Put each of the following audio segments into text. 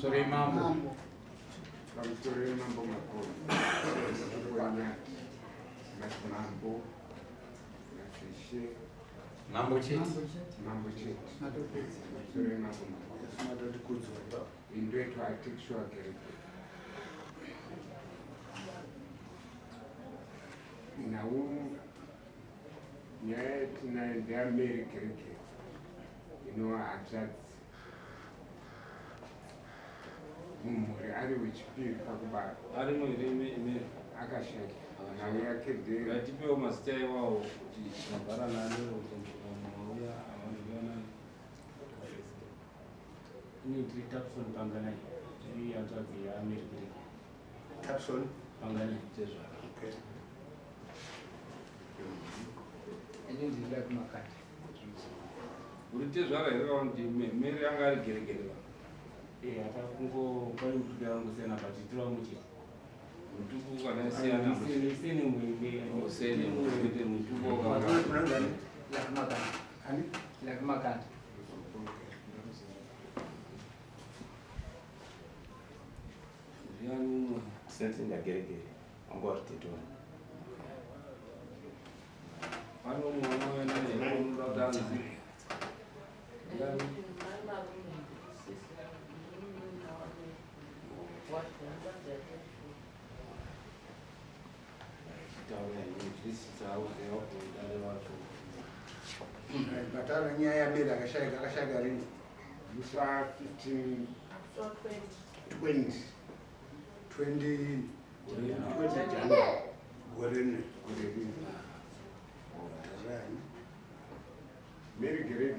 Sorry, Mambo. Sorry, Mambo makuru. Mambo. Mambo cheti. Mambo cheti. Sorry, Mambo makuru. Into it, I take sure I get it. Now, yet, they are married. You know, I just. Ari which people talk about. I don't know if they Akashe. Now we are kids there. I people must stay wow. Need to tap on Pangana. We are talking American. Taps on Pangana. okay. I didn't like my cat. Would it around the Miriam get Atakungo kwani mtu wangu sana patitwa mchi. mtu kana siana Sini mwingi. Sini mwingi mtu kwa Like my cat. Honey? Like my cat. yani Sense ndagerege angortito. ano mwana na ndo danzi Batala nyaya bila kashaga rini. These are 15, 20. 20 Gorene. Mary Gere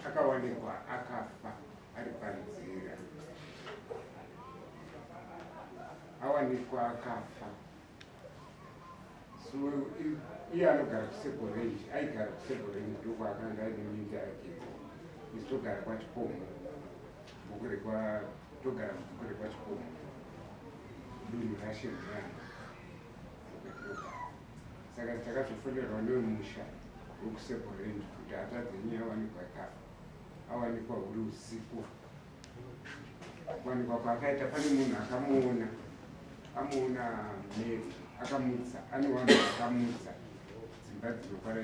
Akawanikwa akafa alipanzira. Awanikwa akafa. So iye anogara kusekorenji, aigara kusekorenji ndoko akanga aine minda yake. Isitogara kwaChipoma. Togara mukure kwaChipoma. Dunhu rashemurana. Saka takatofonerwa nemusha wekusekorenji kuti atadze nyaya awanikwa akafa. Awanikwa uri usiku. Kuwanikwa kwakaita pane munhu akamuona. Amuona Mary. Akamutsa, ane vanhu vakamutsa dzimba dzinokwana 3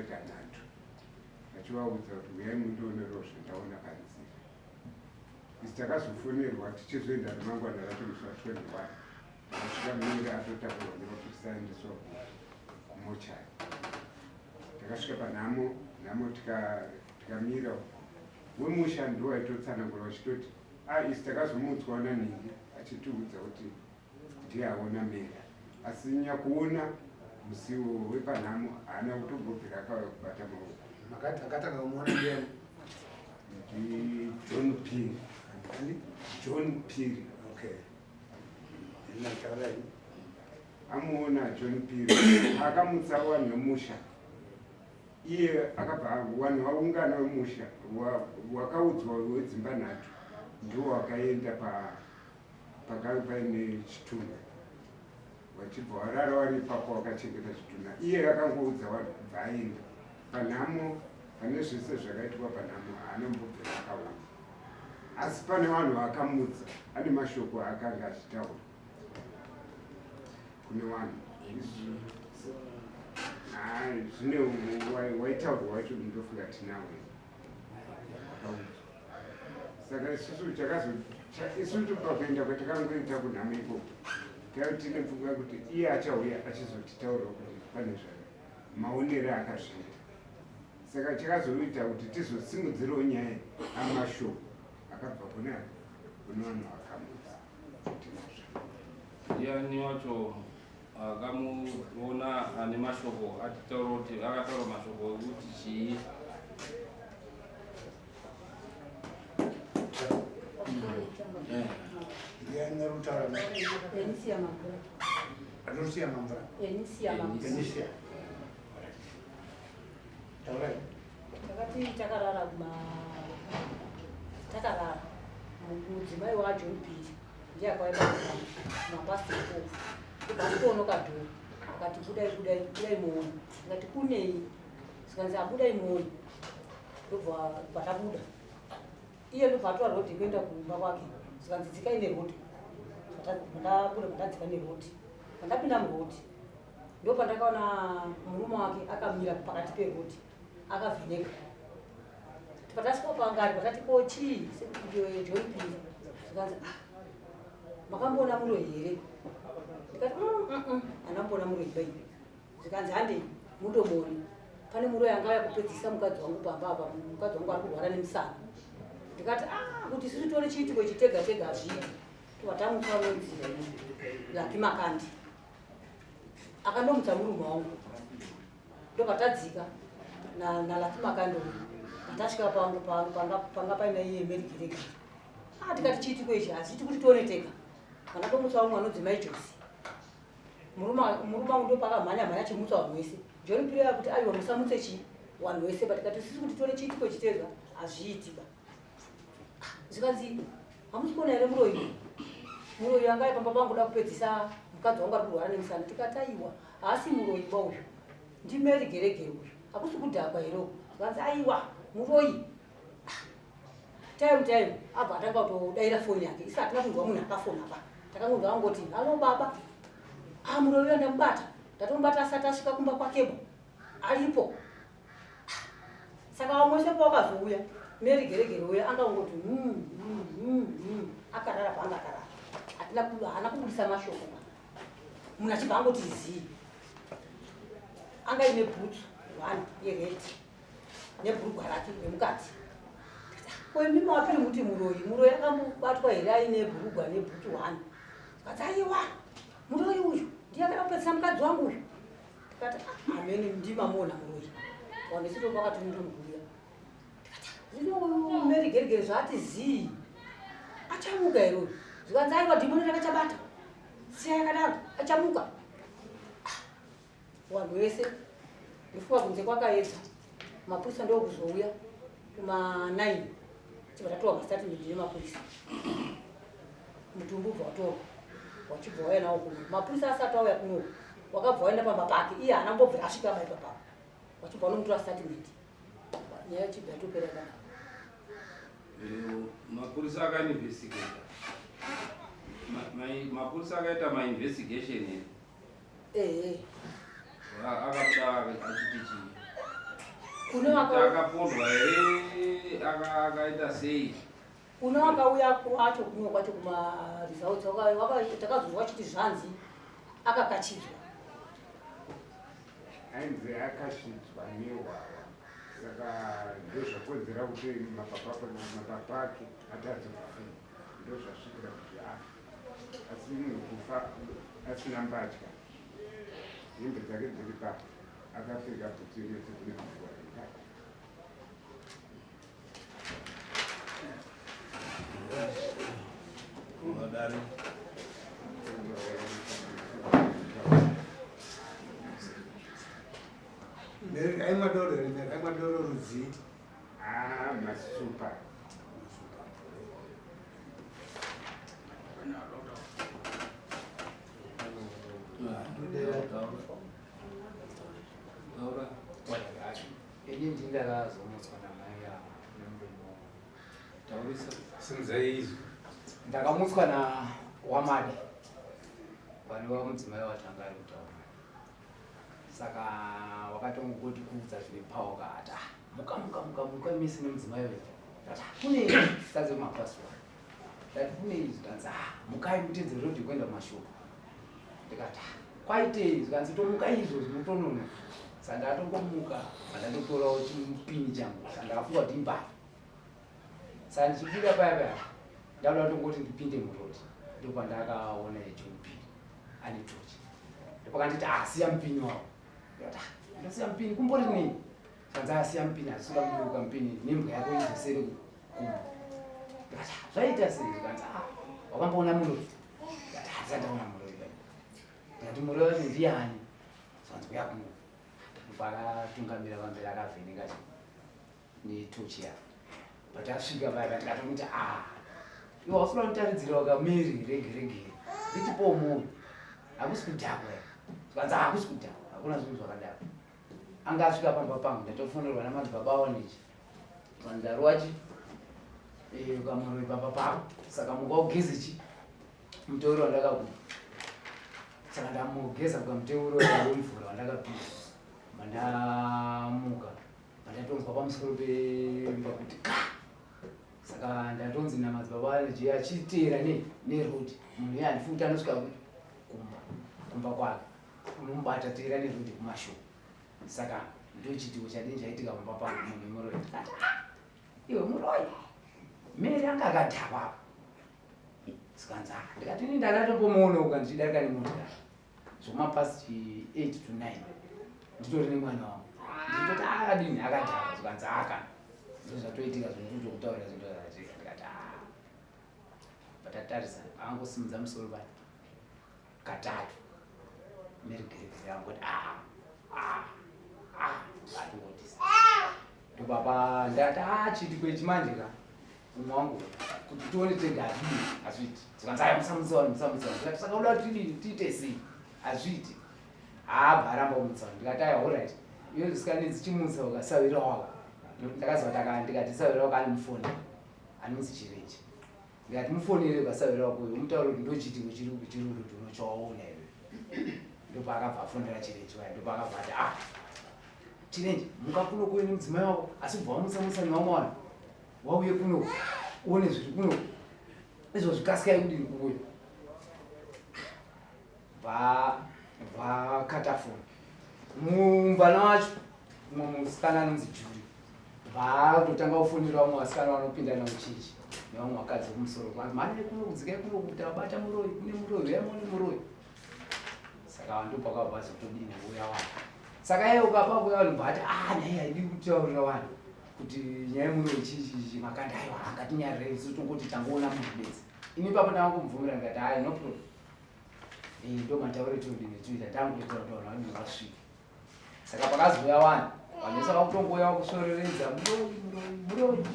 achivaudza kuti uyai mundionerawo zvandaona panzira. Isi takazofonerwa tichizoenda remangwana racho musi wa21 takasvika Mary atotakurwa nevaofisa aendeswa kumochari. Takasvika panhamo tikamira wemusha ndiwo aitotsanangura vachitoti isi takazomutswa nanhingi achitiudza kuti ndiye aona Mary. Asi nyakuona musiwo wepanhamo haana kutogobvira akauya kubata maoko. Akataka kumuona ndiye John Piri. John Piri. Okay. Ina tarai. Amuona John Piri. Akamutsa vanhu vemusha. Iye akabva vanhu vaungana vemusha wakaudzwa wedzimba 3 ndiwo wakaenda pakanga paine chitunha. Vachibva varara vari ipapo vakachengeta chitunha. Iye akangoudza vanhu kubva aenda panhamo. Pane zvese zvakaitwa panhamo haana mbobvira akaona. Asi pane vanhu vakamutsa, ane mashoko akanga achitaura kune vanhu. Zvine waitaurwa wacho ndofunga tinawe. Saka isusu pakuenda kwatakangoita kunhamo ikoko tine pfungwa kuti iye achauya achizotitaura kuti pane maonero akazviita. Saka chakazoita kuti tizosimudzirawo nyaya amashoko akabva kune vanhu vakamutsa. yani wacho akamuona ane mashoko atitaura kuti akataura mashoko ekuti chii Yana rutara. Enisia Mambra. Anusia Mambra. Enisia Mambra. Enisia. Tarai. Takati takarara mudzimai waJohn Piri ndiye akaenda mapasi kofu ukasikono kadhoro akati budai muone ngati kunei sikanzi abudai muone ndobva patabuda iye ndobva atwara kuti kuenda kumba kwake Zikanzi dzika ine roti. Ndabuda ndadzika neroti. Ndapinda muroti. Ndo pandakaona murume wake akamira pakati peroti. Akavheneka. Patasiko pangari patati kochi sekuti John Piri. Zikanzi makambona muroyi here? Ndikati andambona muroyi bai. Zikanzi hande mutomoni. Pane muroyi anga yakupedzisa mukadzi wangu Pamba apa, mukadzi wangu ari kurwara nemusana. Ndikati kuti sisi tore chiitiko chitega tega azvidi. Watamutsa mwedzi Laki Makandi. Akandomutsa murume wangu. Ndo patadzika na Laki Makandi. Patasvika panga paina iye Merigiregi. Tikati chiitiko ichi hazviti kuti tione tega. Kana tomutsa umwe anonzi Majosi. Murume wangu ndo pakamhanya chimutsa wanhu wese. John Piri kuti aiwa musamutse chi wanhu wese, patikati sisi kuti tione chiitiko chitega hazviitiba. Zikanzi hamusi kuona here muroyi? Muroyi yanga Pamba pangu da kupedzisa mukadzi wangu ari kurwara nemusana. Tikati aiwa haasi muroyi ba uyu. Ndimerigerege uyu. Hakusi kudhakwa here. Zikanzi aiwa muroyi. Time abva atanga kutodaira foni yake. Isa hatina kunzwa munhu akafona apa. Takangonzwa angoti halo baba. Muroyi uyo ndamubata. Ndatomubata asati asvika kumba kwakebo. Aripo. Saka wamwese pakazouya. Merigeregere uya angangoti akarara panga akarara. Haana kubudisa mashoko. Munhu achibva angoti zii. Anga ine bhutsu 1 yereti. Nebhurugwa rake remukati. Kwemi mapiri muti muroyi akambobatwa here aine bhurugwa nebhutsu 1. Tikati aiwa muroyi uyu ndiye akada kupedzisa mukadzi wangu uyu. Tikati ameni ndimamona muroyi. Wanesito pakati ndomubhuya. Zvino Merigerege zvati zii. Achamuka here uyu. Zikanzi aiwa dhimoni rakachabata. Siya yakadaro achamuka. Wanhu wese ndifuka kunze kwakaedza. Mapurisa ndo kuzouya kuma 9. Chibva tatorwa mastatement nemapurisa. Mutumbu ubva watorwa. Wachibva wauya nawo kuno. Mapurisa asati auya kuno. Wakabva waenda Pamba pake. Iye haana mbobvira asvika bai papa. Wachibva unomutora statement. Nyaya yachibva yatopera kana. Mapurisa akainvestigate. Mapurisa akaita investigation here. Akabuda achiti chii. Kuno akapondwa here akaita sei. Kuno akauya kwacho kuno kwacho kuma results takazozwa chiti zvanzi akakachidzwa. Ainzi akashidzwa newawa. Saka ndozvakonzera kuti mapapa ake atadze kufa. Ndozvasvikira kuti asi munhu kufa asina mbatya. Hembe dzake dziri papa. Akapfeka bhutsu yese kune mvura yekati. Madari. Aimadoro rudzi. Masupa. Ini ndingakazomutswa namai ava nemurume Taurisa. simuzaiizvi. Ndakamutswa naWamadi vanova mudzimai watanga ari kutaura. Saka wakatongoti kuudza zvine pauka ati muka misi nemudzimai wedu. Ndati kune sadze mumapasiwa. Ndati kune izvi zikanzi mukai mutedze rodhi kuenda kumashopu. Ndikati kwaitei zikanzi tomuka izvozvi mutonona. Saka ndatongomuka ndatotorawo chimupini changu. Saka ndakafunga kuti imbavha. Saka ndichifika paya ndauda kutongoti ndipinde murodhi. Ndopandakaona John Piri ane tochi. Ndopakanditi siya mupini wavo. Ndikati ndosiya mupini kumbori nei? Saka asiya mupini asikuda kuburuka mupini nembwa yako izosere kumba. Ndikati zvaita sei? Ndikanzi wakamboona murodhi? Ndikati handisati ndaona murodhi. Ndikati murodhi ndiani? Saka uya kuno. Pakatungamira pamberi akavheneka netochi yavo. But asvika paya ndikatomuti iwe wasina kutaridzira wakameri rege ndichipo munhu hakusi kudhakwa zvikanzi hakusi kudhakwa hakuna zvinhu zvakadaro. Anga asvika Pamba pangu ndatofonerwa namadzibaba awo nechi ndarwachi ukamuroi baba pako. Saka mukageze chi muteuro wandakakupa. Saka ndamugeza kukamuteuro wemvura wandakapisa. Mandamuka mandatonzwa pamusoro pemba kuti ka. Saka ndatonzi namadzibaba ane achiteera nerudi. Munhu iye handifuti anosvika kumba kwake. Unomubata teera nerudi kumashow. Saka ndochitiwo chadini chaitika kumba pangu munhu muroi. Ndikati iwe muroi. Meri anga akadhaba. Sikanza ndikati ini ndakatopomuona ukandichidarika nemunhu. Zvoma past 8 to 9. Nditori nemwana wangu. Nditoti akadini akadhaba sikanza aka. Ndozvatoitika zvinotoita kutaura zvinhu zvakatika. Ndikati patatarisa angosimudza musoro pake. Katatu. Meri gerekere angoti atongotisa. Ndobaba ndati chitiko chimanje ka. Umwangu kuti tione tega adini azviti. Sikanza musamusawo. Ndikati saka uda kuti tiite sei? Azviti. Bharamba umutsawo. Ndikati alright. Iyo zisikanidzi chimutsa ukasawira wako. Ndakazoti ndikati sawira wako ane mufoni. Anonzi Chirechi. Ndikati mufonere ukasawira wako umutauro kuti ndochitiko chiri kuti unochawaona iwe. Ndipo akabva afondera Chirechi wayo. Ndipo akabva ati Chirechi mukakuno kuweni mudzimai wako asi kubva wamusamusa newamwana. Wauye kuno uone zviri kuno. Izvo zvikasikai kudini kuuya. Vakatafona. Mumbana wacho mumwe musikana anonzi Juri. Vakutotanga kufonera vamwe vasikana vanopinda nauchechi nevamwe vakadzi kumusoro kwanzi mane kuno kudzikai kuno kuti abata muroi kune muroi uyamone muroi. Saka ndipo pakabva zvotodini kuuya vanhu. Saka iye ukapa kuuya vanhu bati nyaya haidi kutaurira vanhu kuti nyaya muroi chichi makanda aiwa akatinyarire isu tongoti tangoona munhu bedzi. Ini papo ndakangomubvumira ndikati no problem. Ndo mataure todini tuita tangoita kuti vanhu vadini vasvike. Saka pakazouya vanhu vanosaka kutongoya kusoreredza muroi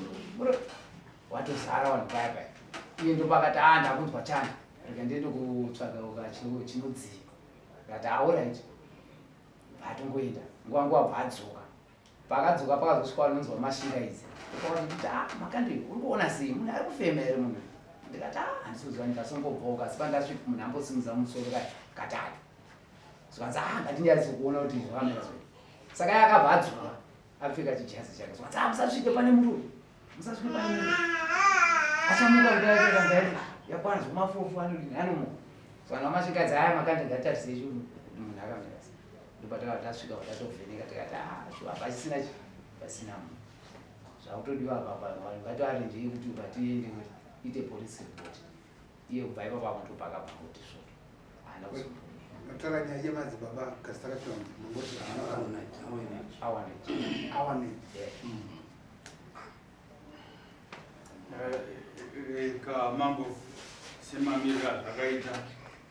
watozara vanhu paya paya. Iye ndo pakati ndakunzwa chana ndikandiende kutsvaga chinodziya. Ndikati alright. Vatongoenda nguva wabva adzoka. Pakadzoka pakazosvika vanonzwa mashinga idzi. Ndikati makandi uri kuona sei munhu ari kufema here munhu. Ndikati handisizoziva ndikasongobvoka asi pandasvika munhu ambosimudza musoro katatu. Sikanzi ngatinyarisi kuona kuti zvakamira sei. Saka iye akabva adzoka apfeka chijazi chake. Sikanzi musasvike pane muroi. Musasvike pane muroi. Achamuka kudai yakwana zvomafofu anodini anomuka. Saka namasvikadzi makandi ngatarisei munhu akamira sei. Ndipo tasvika tatovheneka tikati hapasisina pasina munhu. Zvakutodiwa apa vanhu ngatiarenjei kuti ukatiende ite police report. Iye kubva ipapo apo pakabva kuti svoto. Haana kuzobvuma. Nataka nyaya yemadzibaba kasitakatora mungoti awane. Mambo semamirira zvakaita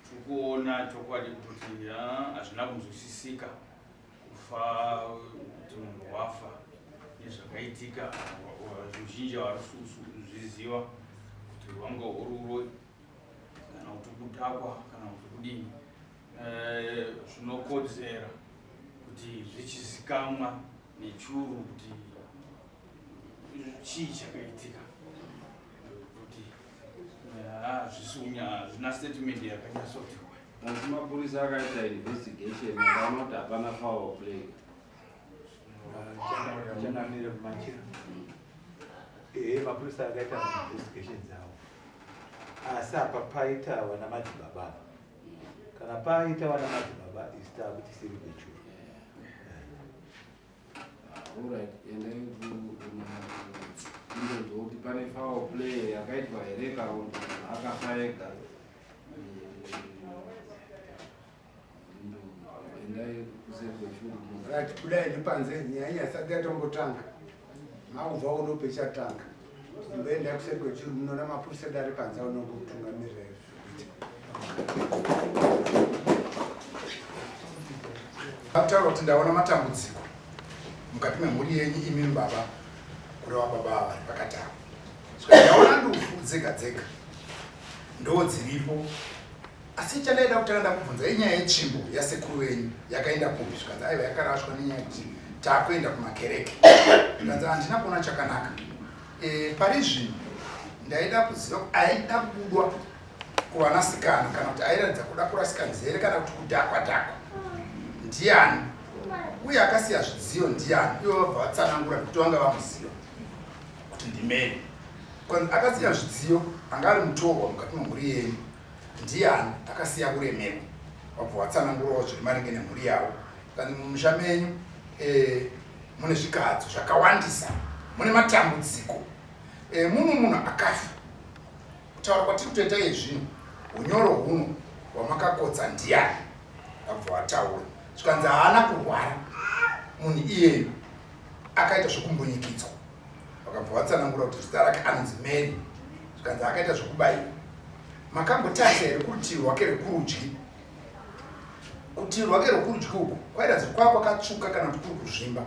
tikuona chokwadi kuti hazvina kunzwisisika kufa kuti munhu wafa nezvakaitika. Zvizhinji varikuzviziva kuti wanga uri uroi kana kuti kutakwa kana kuti kudini. Zvinokodzera kuti zvichizikamwa nechuru kuti chii chakaitika. Kuti zvina statement yakanyatsotiwa. Asi mapurisa akaita investigation vanoti hapana foul play. Chanamire kumanjira. Mapurisa akaita investigation dzavo. Asi apa paita wana madzibaba. Kana paita wana madzibaba isita kuti siri bechuru. Alright, and kuti pane foul play yakaitwa here kana kuti akafa ega. Endai kuseri kweshuru. Right, kudai nepanze nyaya isati yatombotanga. Maubva unope chatanga. Mboenda kuseri kweshuru munoona mapurisa dari panze unongotungamirira Taura kuti ndaona matambudziko mukati memhuri yenyu imi baba kureva baba vari pakati avo. Ndaona ndufu dzega dzega ndo dziripo. Asi chandaida kutanga ndakubvunza inyaya yetsvimbo yasekuru wenyu yakaenda kupi. Zvikanzi aiwa yakarashwa nenyaya kuti taakuenda kumakereke. Zvikanzi handina kuona chakanaka. Pari zvino ndaida kuziva kuti aida kubudwa kuvanasikana kana kuti airatidza kuda kurasika nzeve kana kuti kudhakwa ndiani uye akasiya zvidziyo ndiani ivo vabva vatsanangura kuti vanga vamuziva kuti ndimeri akasiya zvidziyo anga ari mutorwa mukati memhuri yenyu ndiani akasiya kuremekwa vabva vatsanangurawo zviri maringe nemhuri yavo kandi mumusha menyu mune zvikadzo zvakawandisa mune matambudziko muno munhu akafa kutaura kwatiri kutoita izvino unyoro huno hwamakakodza ndiani vabva vataura zvikanzi haana kurwara munhu iyeyu akaita zvokumbunyikidzwa vakabva vatsanangura kuti zita rake anonzi Mary zvikanzi akaita zvokubayiwa makambotarisa here kurutivi rwake rekurudyi kuti rwake rekurudyi uku kwairatidza kuti kwava kwakatsvuka kana kuti kuri kuzvimba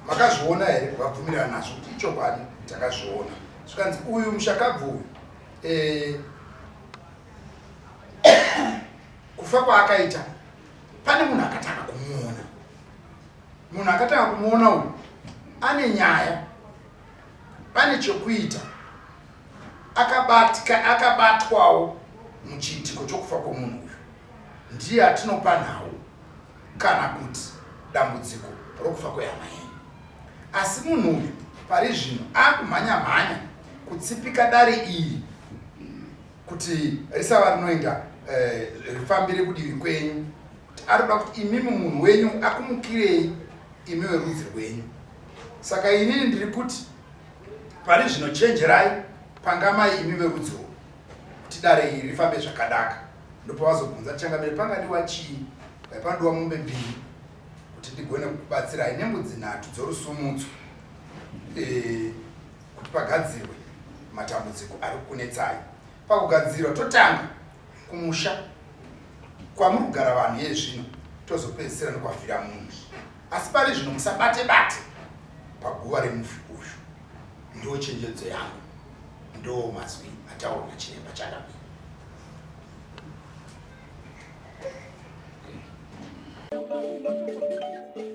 makazviona here vabvumirana nazvo kuti ichokwadi takazviona zvikanzi uyu mushakabvu uyu kufa kwaakaita pane munhu akatanga kumuona munhu akatanga kumuona uyu ane nyaya pane chokuita akabatwawo muchiitiko chokufa kwomunhu uyu ndiye atinopa nhau kana kuti dambudziko rokufa kwehama yenyu asi munhu uyu pari zvino akumhanya kutsipika dare iri kuti risava rinoenda rifambire kudivi kwenyu kuti arikuda kuti imimi munhu wenyu akumukirei imi werudzi rwenyu saka inini ndiri kuti pari zvino chenjerai pangamai imi verudzi rwo kuti dare iri rifambe zvakadaka ndopavazobvunza changamire pangadiwa chii paipandiwa mombe 2 kuti ndigone kubatsirai nembudzi 3 dzorusumutso kuti pagadzirwe matambudziko ari kunetsai pakugadzirwa totanga kumusha kwamuri kugara vanhu yezvino tozopedzisira nokwavhira munhu asi pari zvino musabate-bate paguva remufi uyu ndo chenjedzo yangu ndo mazwi ataurwa nachiremba changamire Thank you.